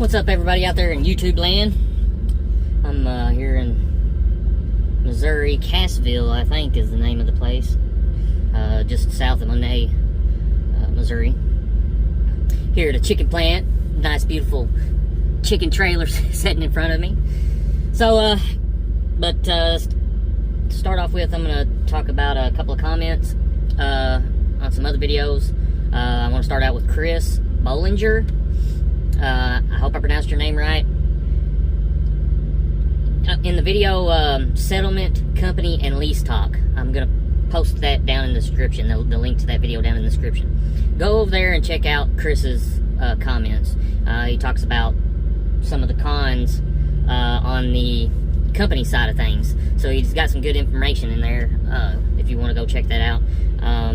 What's up, everybody out there in YouTube land? I'm here in Missouri. Cassville, I think, is the name of the place. Just south of Monet, Missouri. Here at a chicken plant. Nice, beautiful chicken trailer sitting in front of me. So, to start off with, I'm going to talk about a couple of comments on some other videos. I want to start out with Chris Bollinger. I hope I pronounced your name right. In the video, Settlement, Company, and Lease Talk, I'm going to post that down in the description, the link to that video down in the description. Go over there and check out Chris's comments. He talks about some of the cons on the company side of things. So he's got some good information in there if you want to go check that out.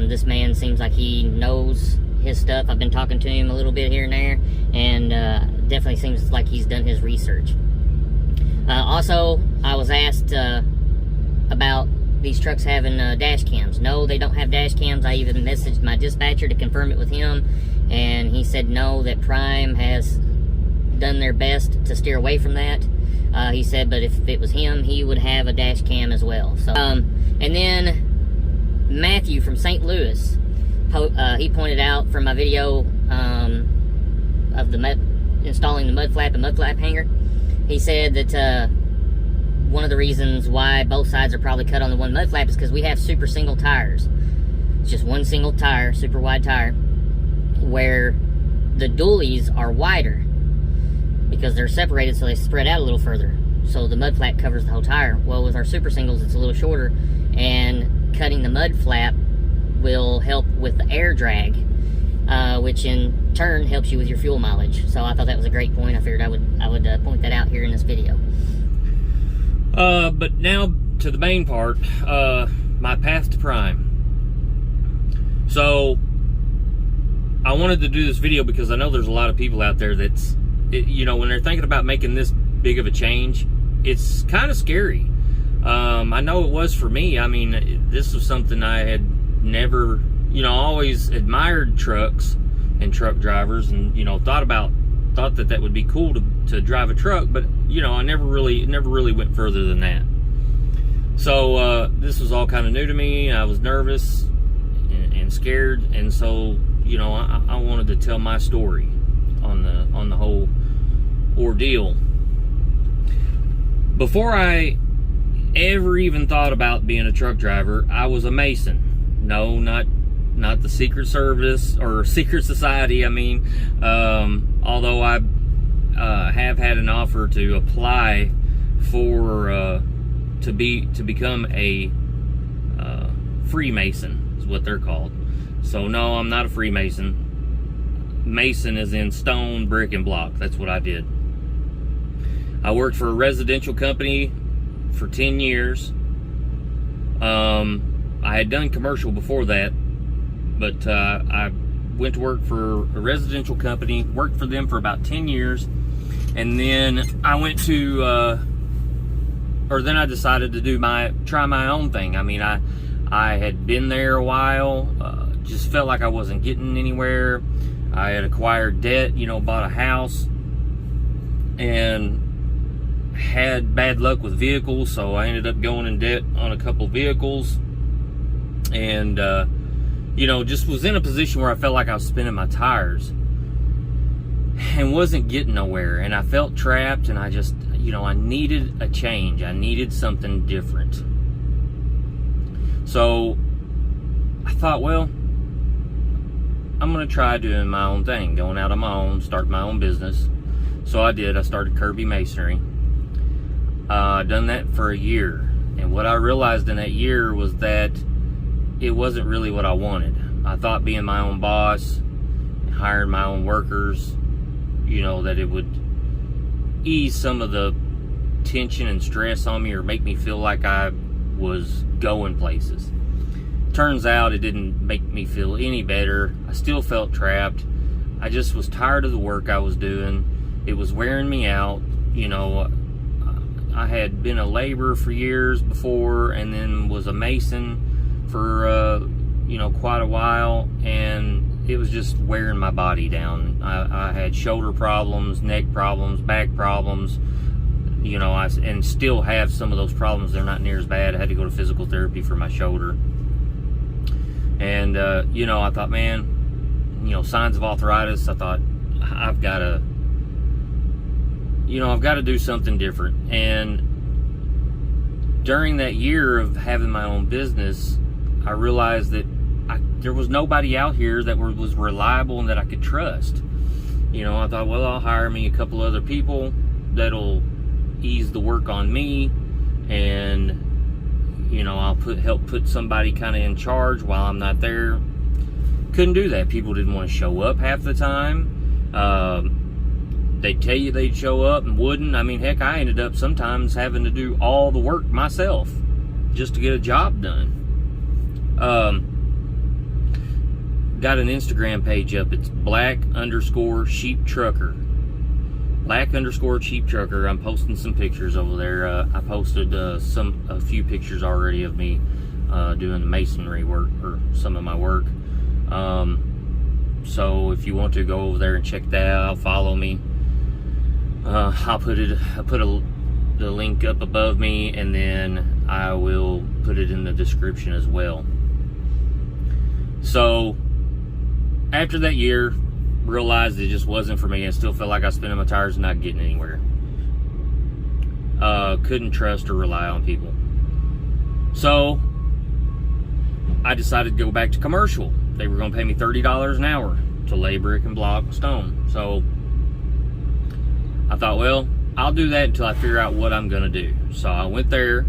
This man seems like he knows his stuff. I've been talking to him a little bit here and there, and definitely seems like he's done his research. Also, I was asked about these trucks having dash cams. No, they don't have dash cams. I even messaged my dispatcher to confirm it with him, and he said no, that Prime has done their best to steer away from that. He said, but if it was him, he would have a dash cam as well. So, and then Matthew from St. Louis, he pointed out from my video of the installing the mud flap and mud flap hanger. He said that one of the reasons why both sides are probably cut on the one mud flap is because we have super single tires. It's just one single tire, super wide tire, where the dualies are wider because they're separated, so they spread out a little further. So the mud flap covers the whole tire. Well, with our super singles, it's a little shorter, and cutting the mud flap will help with the air drag, which in turn helps you with your fuel mileage. So I thought that was a great point. I figured I would point that out here in this video. But now to the main part, my path to Prime. So I wanted to do this video because I know there's a lot of people out there that's, when they're thinking about making this big of a change, it's kind of scary. I know it was for me. I mean, this was something I had never, always admired trucks and truck drivers, and thought that would be cool to drive a truck, but I never really went further than that. So this was all kind of new to me. I was nervous and scared, and so I wanted to tell my story on the whole ordeal. Before I ever even thought about being a truck driver, I was a Mason. No, not the Secret Service or Secret Society. I mean, although I have had an offer to apply for to become a Freemason is what they're called. So no, I'm not a Freemason. Mason is in stone, brick, and block. That's what I did. I worked for a residential company for 10 years. I had done commercial before that, but I went to work for a residential company, worked for them for about 10 years, and then I went to, then I decided to try my own thing. I mean, I had been there a while, just felt like I wasn't getting anywhere. I had acquired debt, bought a house, and had bad luck with vehicles, so I ended up going in debt on a couple vehicles, and just was in a position where I felt like I was spinning my tires and wasn't getting nowhere, and I felt trapped, and I just, I needed a change. I needed something different. So I thought, well, I'm going to try doing my own thing, going out on my own, start my own business. So I did. I started Kirby Masonry. Done that for a year, and what I realized in that year was that it wasn't really what I wanted. I thought being my own boss, hiring my own workers, that it would ease some of the tension and stress on me, or make me feel like I was going places. Turns out it didn't make me feel any better. I still felt trapped. I just was tired of the work I was doing. It was wearing me out. I had been a laborer for years before, and then was a mason for quite a while, and it was just wearing my body down. I had shoulder problems, neck problems, back problems. You know, and still have some of those problems. They're not near as bad. I had to go to physical therapy for my shoulder. And, you know, I thought, man, you know, signs of arthritis. I thought, I've got to do something different. And during that year of having my own business, I realized that there was nobody out here that was reliable and that I could trust. You know, I thought, well, I'll hire me a couple other people that'll ease the work on me, and you know, I'll help put somebody kind of in charge while I'm not there. Couldn't do that. People didn't want to show up half the time. They'd tell you they'd show up and wouldn't. I mean, heck, I ended up sometimes having to do all the work myself just to get a job done. Got an Instagram page up. It's black_sheep trucker. Black_sheep trucker. I'm posting some pictures over there. I posted a few pictures already of me doing the masonry work, or some of my work. So if you want to go over there and check that out, follow me. I'll put the link up above me, and then I will put it in the description as well. So after that year, realized it just wasn't for me. I still felt like I was spinning my tires and not getting anywhere. Couldn't trust or rely on people. So I decided to go back to commercial. They were going to pay me $30 an hour to lay brick and block stone. So I thought, well, I'll do that until I figure out what I'm going to do. So I went there,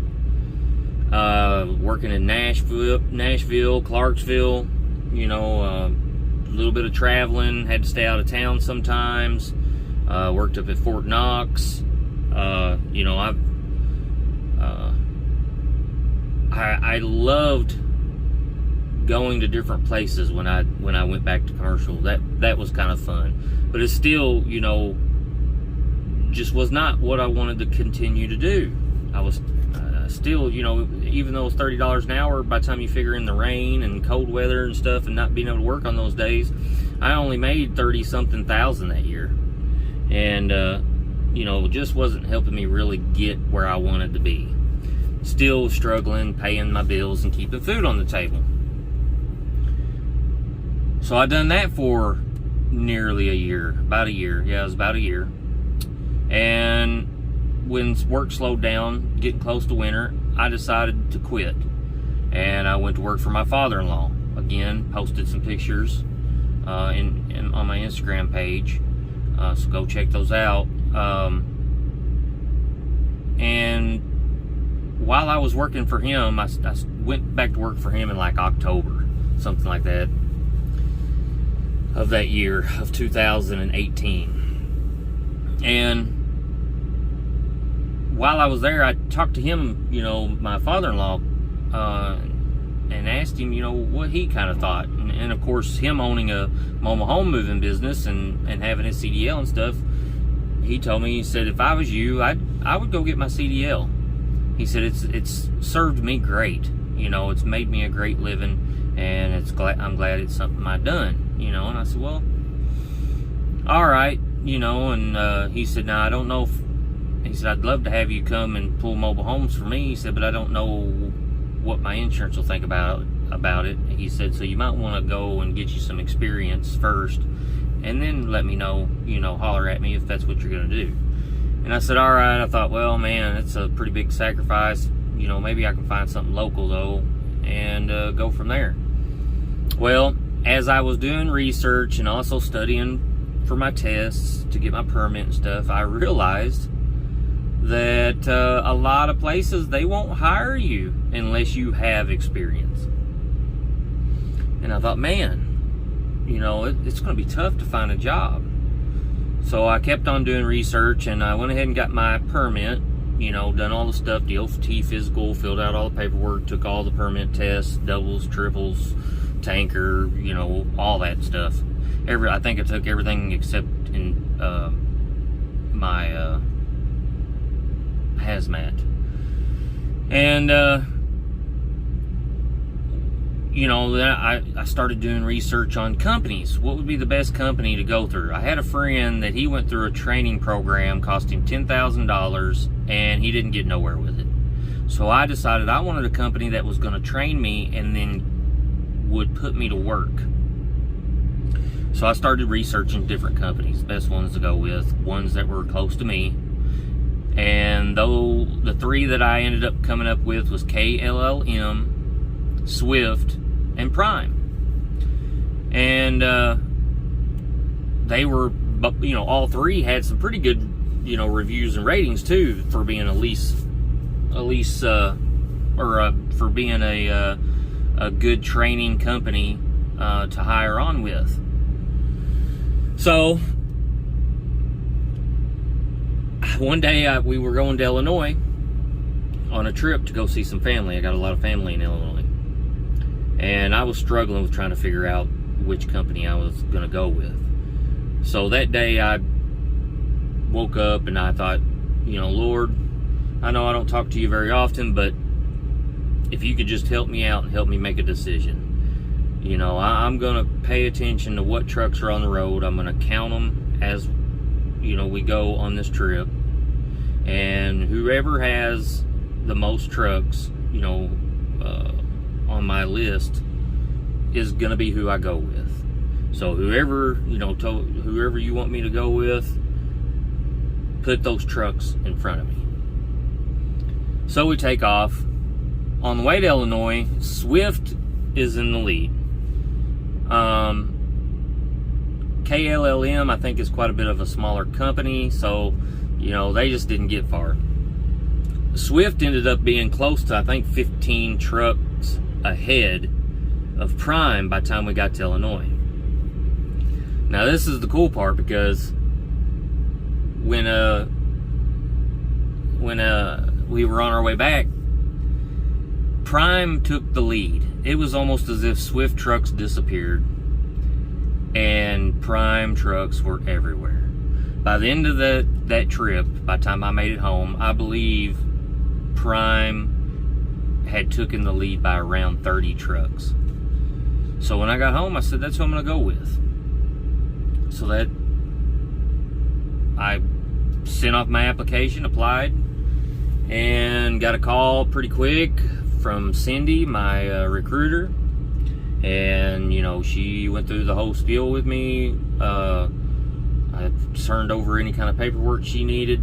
working in Nashville, Clarksville, you know, a little bit of traveling, had to stay out of town sometimes. Worked up at Fort Knox. You know, I loved going to different places when I went back to commercial. That was kind of fun, but it's still, you know, just was not what I wanted to continue to do. I was still, you know, even though it's $30 an hour, by the time you figure in the rain and cold weather and stuff and not being able to work on those days, I only made 30-something thousand that year. And, you know, just wasn't helping me really get where I wanted to be. Still struggling, paying my bills and keeping food on the table. So I done that for nearly a year, about a year. Yeah, it was about a year. And when work slowed down, getting close to winter, I decided to quit. And I went to work for my father-in-law. Again, posted some pictures on my Instagram page. So go check those out. And while I was working for him, I went back to work for him in like October, something like that, of that year of 2018. And while I was there, I talked to him, you know, my father-in-law, and asked him, you know, what he kind of thought. And of course, him owning a mobile home moving business and having his CDL and stuff, he told me, he said, if I was you, I would go get my CDL. He said, it's served me great. You know, it's made me a great living, and I'm glad it's something I've done, you know. And I said, well, all right, you know. And he said, now, I don't know if, he said, I'd love to have you come and pull mobile homes for me. He said, but I don't know what my insurance will think about it. He said, so you might want to go and get you some experience first, and then let me know, you know, holler at me if that's what you're going to do. And I said, all right. I thought, well, man, it's a pretty big sacrifice. You know, maybe I can find something local, though, and go from there. Well, as I was doing research and also studying for my tests to get my permit and stuff, I realized that a lot of places, they won't hire you unless you have experience. And I thought, man, you know, it's going to be tough to find a job. So I kept on doing research, and I went ahead and got my permit, you know, done all the stuff, the OT physical, filled out all the paperwork, took all the permit tests, doubles, triples, tanker, you know, all that stuff. I think I took everything except in my hazmat. And you know, then I started doing research on companies. What would be the best company to go through? I had a friend that he went through a training program, cost him $10,000, and he didn't get nowhere with it. So I decided I wanted a company that was going to train me and then would put me to work. So I started researching different companies, best ones to go with, ones that were close to me. And though the three that I ended up coming up with was KLLM, Swift, and Prime. And they were, you know, all three had some pretty good, you know, reviews and ratings too for being for being a good training company to hire on with. So one day we were going to Illinois on a trip to go see some family. I got a lot of family in Illinois, and I was struggling with trying to figure out which company I was going to go with. So that day I woke up and I thought, you know, Lord, I know I don't talk to you very often, but if you could just help me out and help me make a decision. You know, I'm going to pay attention to what trucks are on the road. I'm going to count them as, you know, we go on this trip. And whoever has the most trucks, you know, on my list is going to be who I go with. So whoever, you know, whoever you want me to go with, put those trucks in front of me. So we take off. On the way to Illinois, Swift is in the lead. KLLM, I think, is quite a bit of a smaller company, so, you know, they just didn't get far. Swift ended up being close to, I think, 15 trucks ahead of Prime by the time we got to Illinois. Now, this is the cool part, because when we were on our way back, Prime took the lead. It was almost as if Swift trucks disappeared and Prime trucks were everywhere. By the end of that trip, by the time I made it home, I believe Prime had taken the lead by around 30 trucks. So when I got home, I said, that's who I'm going to go with. So that I sent off my application, applied, and got a call pretty quick from Cindy, my recruiter, and, you know, she went through the whole spiel with me. I turned over any kind of paperwork she needed,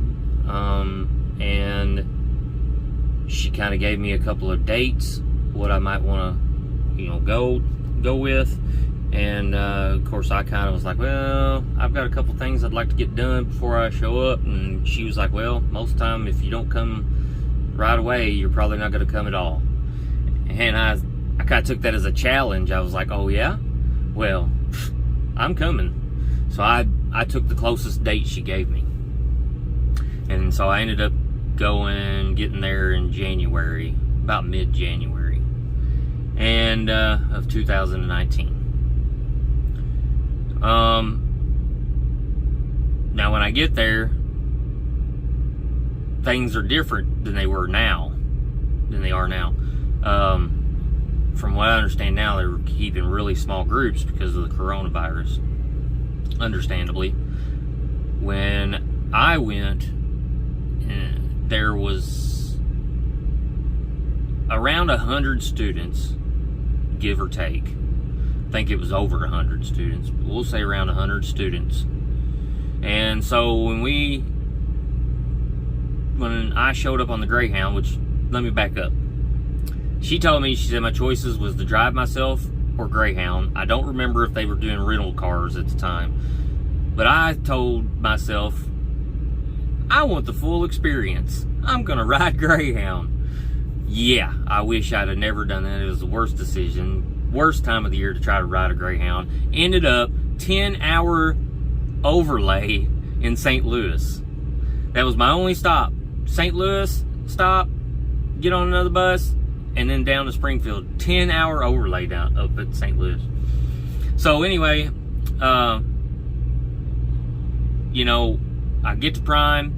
and she kind of gave me a couple of dates, what I might want to, you know, go with. And of course I kind of was like, well, I've got a couple things I'd like to get done before I show up. And she was like, well, most of the time if you don't come right away, you're probably not going to come at all. And I kind of took that as a challenge. I was like, oh yeah? Well, I'm coming. So I took the closest date she gave me. And so I ended up getting there in January, about mid-January, and of 2019. Now when I get there, things are different than they are now. From what I understand now, they're keeping really small groups because of the coronavirus, understandably. When I went, there was around 100 students, give or take. I think it was over 100 students, but we'll say around 100 students. And so when I showed up on the Greyhound, which, let me back up. She told me, she said my choices was to drive myself or Greyhound. I don't remember if they were doing rental cars at the time. But I told myself, I want the full experience. I'm going to ride Greyhound. Yeah, I wish I'd have never done that. It was the worst decision. Worst time of the year to try to ride a Greyhound. Ended up 10-hour overlay in St. Louis. That was my only stop. St. Louis, stop, get on another bus, and then down to Springfield. 10-hour overlay down up at St. Louis. So anyway, you know, I get to Prime.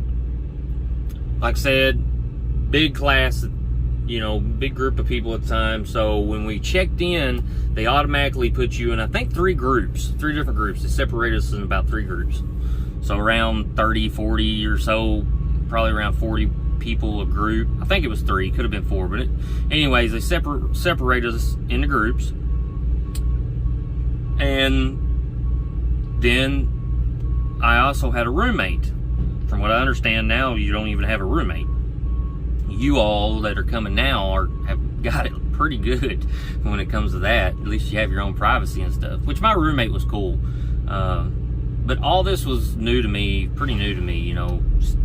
Like I said, big class big group of people at the time. So when we checked in, they automatically put you in, I think, three different groups. They separated us in about 3 groups. So around 30, 40 or so, probably around 40 people a group. I think it was 3, could have been 4, but anyways, they separated us into groups. And then I also had a roommate. From what I understand now, you don't even have a roommate. You all that are coming now have got it pretty good when it comes to that. At least you have your own privacy and stuff, which my roommate was cool. But all this was new to me, pretty new to me, just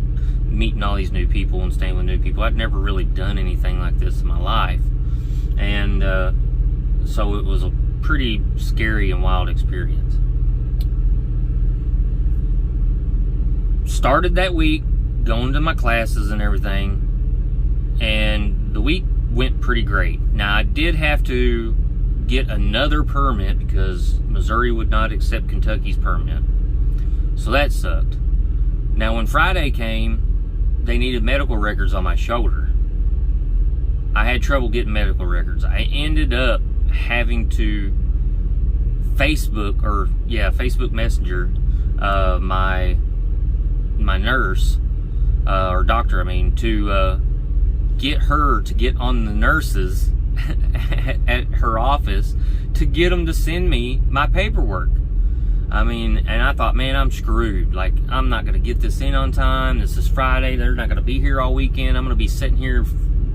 meeting all these new people and staying with new people. I'd never really done anything like this in my life. And so it was a pretty scary and wild experience. Started that week, going to my classes and everything. And the week went pretty great. Now, I did have to get another permit because Missouri would not accept Kentucky's permit. So that sucked. Now, when Friday came, they needed medical records on my shoulder. I had trouble getting medical records. I ended up having to Facebook Messenger my nurse, or doctor, to get her to get on the nurses at her office to get them to send me my paperwork. And I thought, man, I'm screwed. Like, I'm not going to get this in on time. This is Friday. They're not going to be here all weekend. I'm going to be sitting here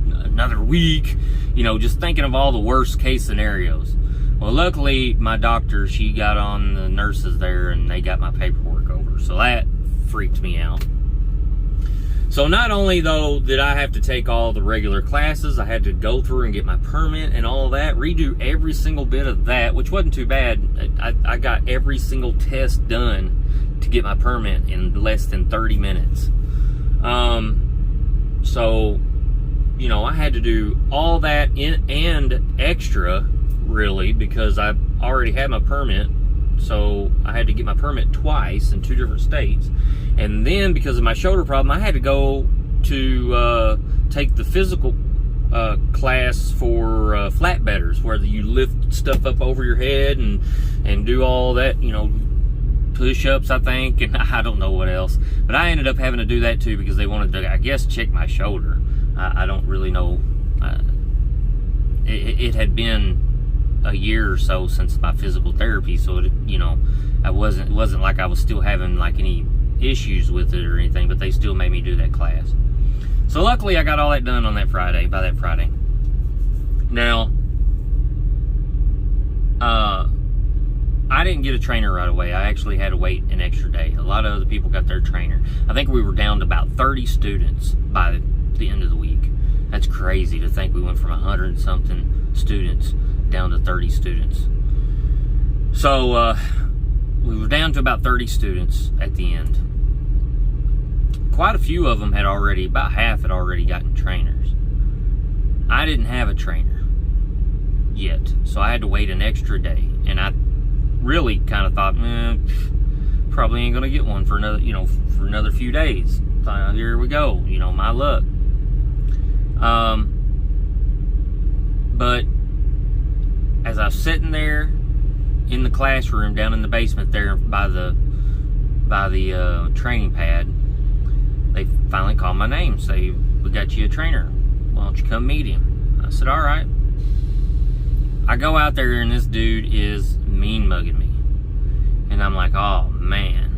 another week, just thinking of all the worst case scenarios. Well, luckily, my doctor, she got on the nurses there and they got my paperwork over. So that freaked me out. So not only, though, did I have to take all the regular classes, I had to go through and get my permit and all that, redo every single bit of that, which wasn't too bad. I got every single test done to get my permit in less than 30 minutes. So, I had to do all that and extra, really, because I already had my permit. So I had to get my permit twice in 2 different states. And then because of my shoulder problem, I had to go to take the physical class for flatbedders, where you lift stuff up over your head and do all that, push-ups, I think, and I don't know what else. But I ended up having to do that too because they wanted to, I guess, check my shoulder. I don't really know. It had been a year or so since my physical therapy, so it wasn't like I was still having like any issues with it or anything, but they still made me do that class. So luckily I got all that done on that Friday, by that Friday. Now, I didn't get a trainer right away. I actually had to wait an extra day. A lot of other people got their trainer. I think we were down to about 30 students by the end of the week. That's crazy to think we went from 100 and something students down to 30 students. So we were down to about 30 students at the end. Quite a few of them about half had already gotten trainers. I didn't have a trainer yet, so I had to wait an extra day. And I really kind of thought, probably ain't gonna get one for another few days. Thought, here we go, my luck. But as I was sitting there in the classroom down in the basement there by the training pad, they finally called my name, say, we got you a trainer. Why don't you come meet him? I said, all right. I go out there and this dude is mean mugging me. And I'm like, oh man,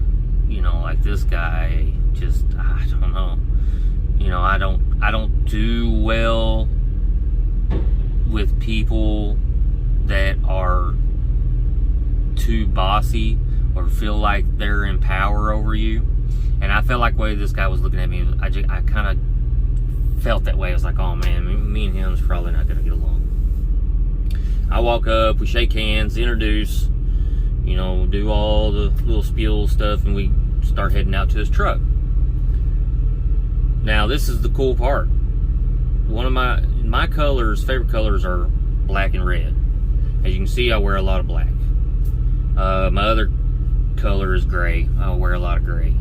like this guy just, I don't know. I don't do well with people that are too bossy or feel like they're in power over you. And I felt like the way this guy was looking at me, I kind of felt that way. I was like, oh man, me and him's probably not going to get along. I walk up, we shake hands, introduce, do all the little spiel stuff, and we start heading out to his truck. Now, this is the cool part. One of my favorite colors are black and red. As you can see, I wear a lot of black. My other color is gray. I'll wear a lot of gray.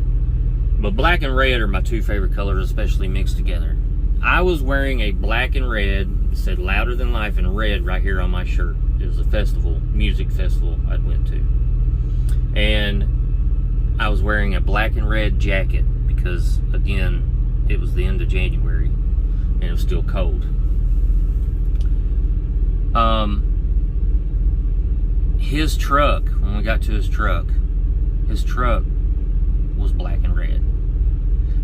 But black and red are my 2 favorite colors, especially mixed together. I was wearing a black and red, it said Louder Than Life in red right here on my shirt. It was a festival, music festival I went to. And I was wearing a black and red jacket because, again, it was the end of January and it was still cold. His truck, when we got to his truck was black and red.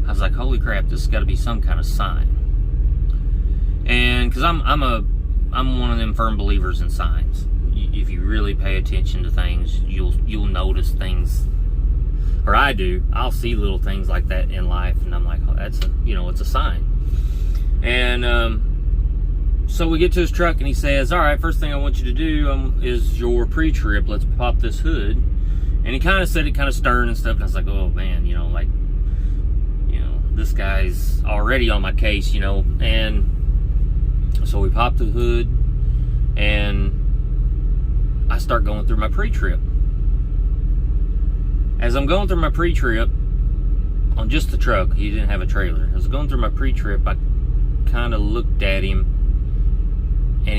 I was like, holy crap, this has got to be some kind of sign. And because I'm one of them firm believers in signs. If you really pay attention to things, you'll notice things, or I do. I'll see little things like that in life, and I'm like, oh, it's a sign. And so we get to his truck, and he says, all right, first thing I want you to do is your pre-trip. Let's pop this hood. And he kind of said it kind of stern and stuff, and I was like, oh man, this guy's already on my case, and so we popped the hood, and I start going through my pre-trip. As I'm going through my pre-trip on just the truck, he didn't have a trailer. As I was going through my pre-trip, I kind of looked at him, and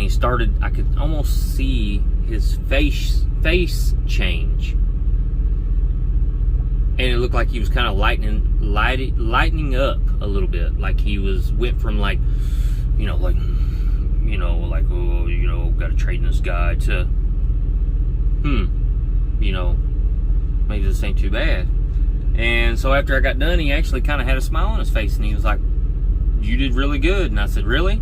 I could almost see his face change. And it looked like he was kind of lightening up a little bit. Like he went from got to trade in this guy to, maybe this ain't too bad. And so after I got done, he actually kind of had a smile on his face, and he was like, you did really good. And I said, really?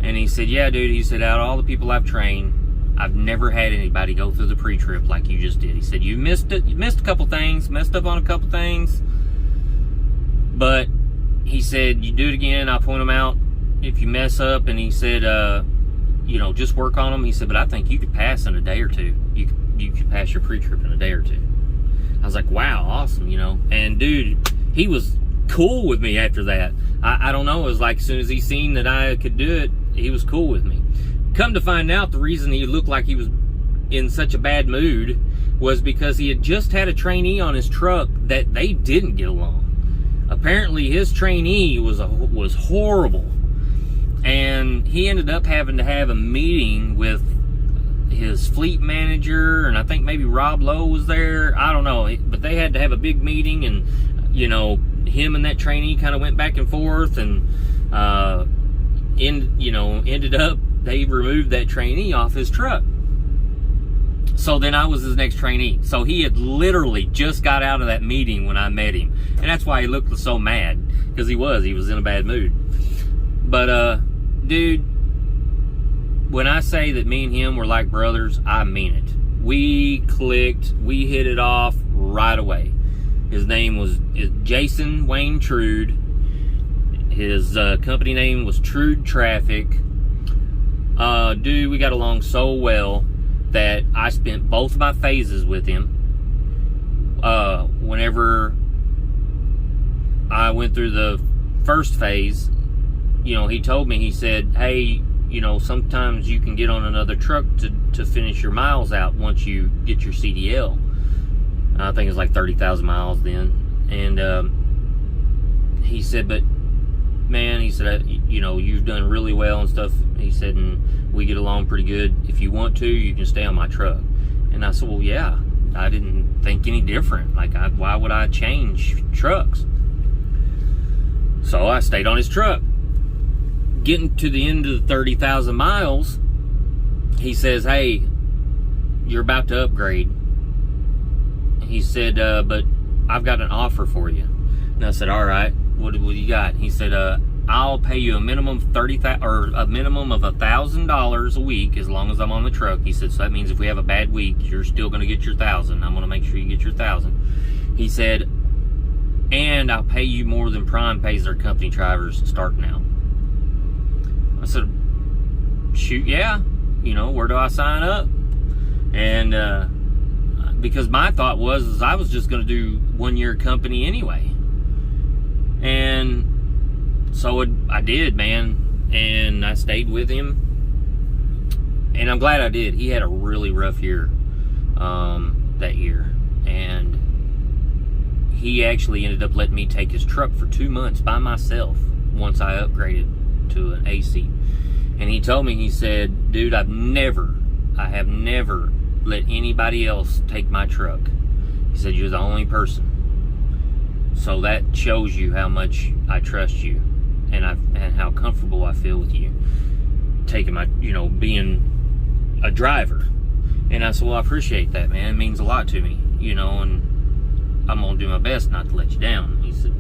And he said, yeah, dude. He said, out of all the people I've trained, I've never had anybody go through the pre-trip like you just did. He said, you missed it. You missed a couple things, messed up on a couple things. But he said, you do it again, I'll point them out if you mess up. And he said, just work on them. He said, but I think you could pass in a day or two. You could pass your pre-trip in a day or two. I was like, wow, awesome, And dude, he was cool with me after that. I don't know, it was like as soon as he seen that I could do it, he was cool with me. Come to find out, the reason he looked like he was in such a bad mood was because he had just had a trainee on his truck that they didn't get along. Apparently his trainee was horrible, and he ended up having to have a meeting with his fleet manager, and I think maybe Rob Lowe was there. I don't know, but they had to have a big meeting, and him and that trainee kind of went back and forth, and ended up they removed that trainee off his truck. So then I was his next trainee. So he had literally just got out of that meeting when I met him. And that's why he looked so mad. Because he was in a bad mood. But, dude, when I say that me and him were like brothers, I mean it. We clicked. We hit it off right away. His name is Jason Wayne Trude. His company name was Trude Traffic. Dude, we got along so well that I spent both of my phases with him. Whenever I went through the first phase, he told me, he said, hey, sometimes you can get on another truck to finish your miles out once you get your CDL. I think it was like 30,000 miles then. And he said, but man, he said, you've done really well and stuff. He said, and we get along pretty good. If you want to, you can stay on my truck. And I said, well, yeah, I didn't think any different. Like, why would I change trucks? So I stayed on his truck. Getting to the end of the 30,000 miles, he says, hey, you're about to upgrade. He said, but I've got an offer for you. And I said, all right, what do you got? He said, I'll pay you a minimum of $1,000 a week as long as I'm on the truck. He said, so that means if we have a bad week, you're still going to get your $1,000. I'm going to make sure you get your $1,000. He said, and I'll pay you more than Prime pays their company drivers starting out. I said, shoot, yeah. Where do I sign up? And because my thought was I was just going to do 1 year company anyway. And so I did, man, and I stayed with him, and I'm glad I did. He had a really rough year that year, and he actually ended up letting me take his truck for 2 months by myself once I upgraded. into an AC. And he told me, he said, dude, I have never let anybody else take my truck. He said, you're the only person. So that shows you how much I trust you, and how comfortable I feel with you taking my, being a driver. And I said, well, I appreciate that, man. It means a lot to me, and I'm gonna do my best not to let you down. He said,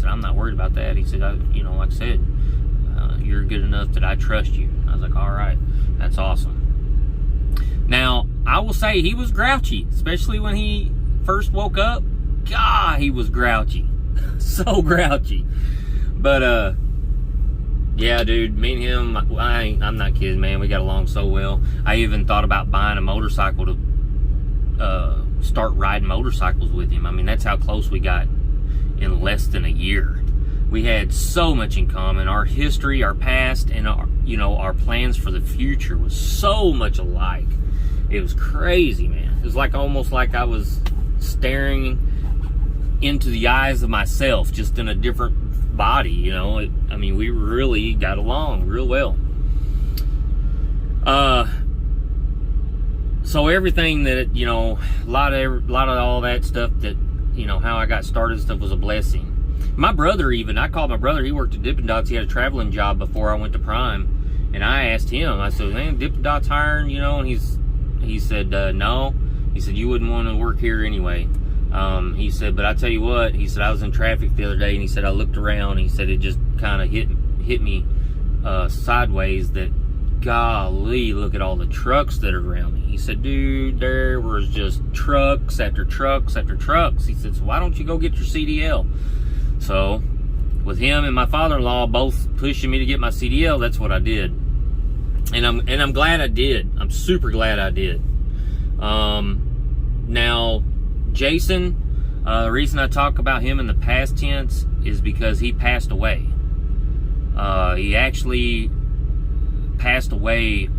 I'm not worried about that. He said, like I said, you're good enough that I trust you. I was like, all right, that's awesome. Now, I will say he was grouchy, especially when he first woke up. God, he was grouchy. So grouchy. But, yeah, dude, me and him, I'm not kidding, man. We got along so well. I even thought about buying a motorcycle to start riding motorcycles with him. I mean, that's how close we got in less than a year. We had so much in common. Our history, our past, and our plans for the future was so much alike. It was crazy, man. It was almost like I was staring into the eyes of myself, just in a different body, we really got along real well. So everything that, a lot of all that stuff that, how I got started and stuff was a blessing. My brother I called my brother, he worked at Dippin' Dots, he had a traveling job before I went to Prime, and I asked him, I said, man, Dippin' Dots hiring, and he said, no. He said, you wouldn't want to work here anyway. He said, but I tell you what, he said, I was in traffic the other day, and he said, I looked around, and he said, it just kind of hit me sideways that, golly, look at all the trucks that are around me. He said, dude, there was just trucks after trucks after trucks. He said, so why don't you go get your CDL? So, with him and my father-in-law both pushing me to get my CDL, that's what I did. And I'm glad I did. I'm super glad I did. Now, Jason, the reason I talk about him in the past tense is because he passed away. He actually passed away,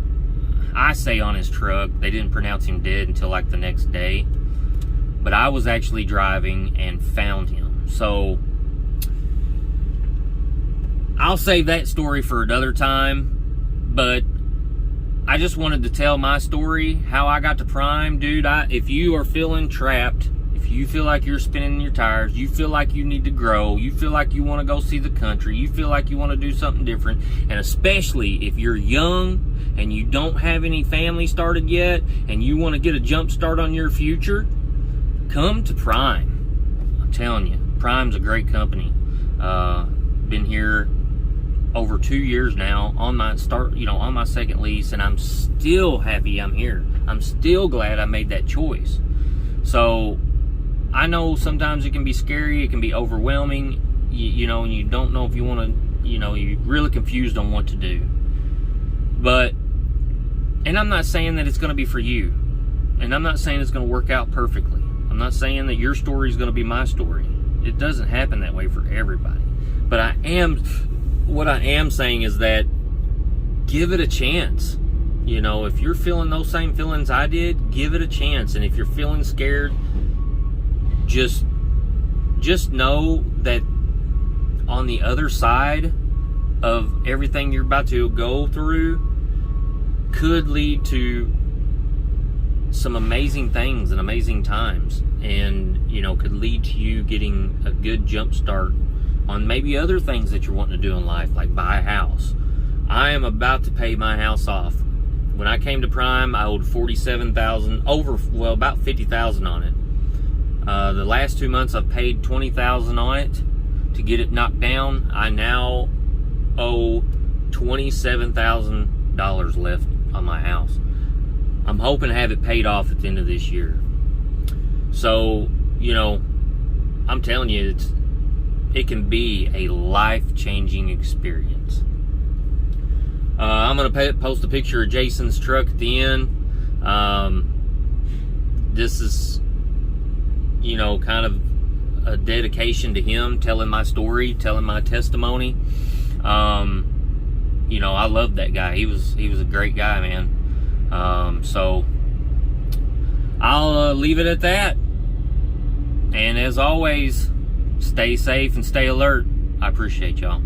I say, on his truck. They didn't pronounce him dead until the next day. But I was actually driving and found him. So, I'll save that story for another time. But I just wanted to tell my story, how I got to Prime. Dude, if you are feeling trapped, if you feel like you're spinning your tires, you feel like you need to grow, you feel like you want to go see the country, you feel like you want to do something different, and especially if you're young and you don't have any family started yet and you want to get a jump start on your future, come to Prime. I'm telling you, Prime's a great company. Been here over 2 years now on my second lease, and I'm still happy I'm here. I'm still glad I made that choice. So I know sometimes it can be scary, it can be overwhelming, and you don't know if you want to, you're really confused on what to do. But, and I'm not saying that it's going to be for you, and I'm not saying it's going to work out perfectly. I'm not saying that your story is going to be my story. It doesn't happen that way for everybody. But what I am saying is that give it a chance. If you're feeling those same feelings I did, give it a chance. And if you're feeling scared, just know that on the other side of everything you're about to go through could lead to some amazing things and amazing times, and could lead to you getting a good jump start on maybe other things that you're wanting to do in life, like buy a house. I am about to pay my house off. When I came to Prime, I owed $47,000, about $50,000 on it. The last 2 months, I've paid $20,000 on it to get it knocked down. I now owe $27,000 left on my house. I'm hoping to have it paid off at the end of this year. So, I'm telling you, it can be a life-changing experience. I'm going to post a picture of Jason's truck at the end. This is, kind of a dedication to him, telling my story, telling my testimony. I love that guy. He was a great guy, man. So I'll leave it at that. And as always, stay safe and stay alert. I appreciate y'all.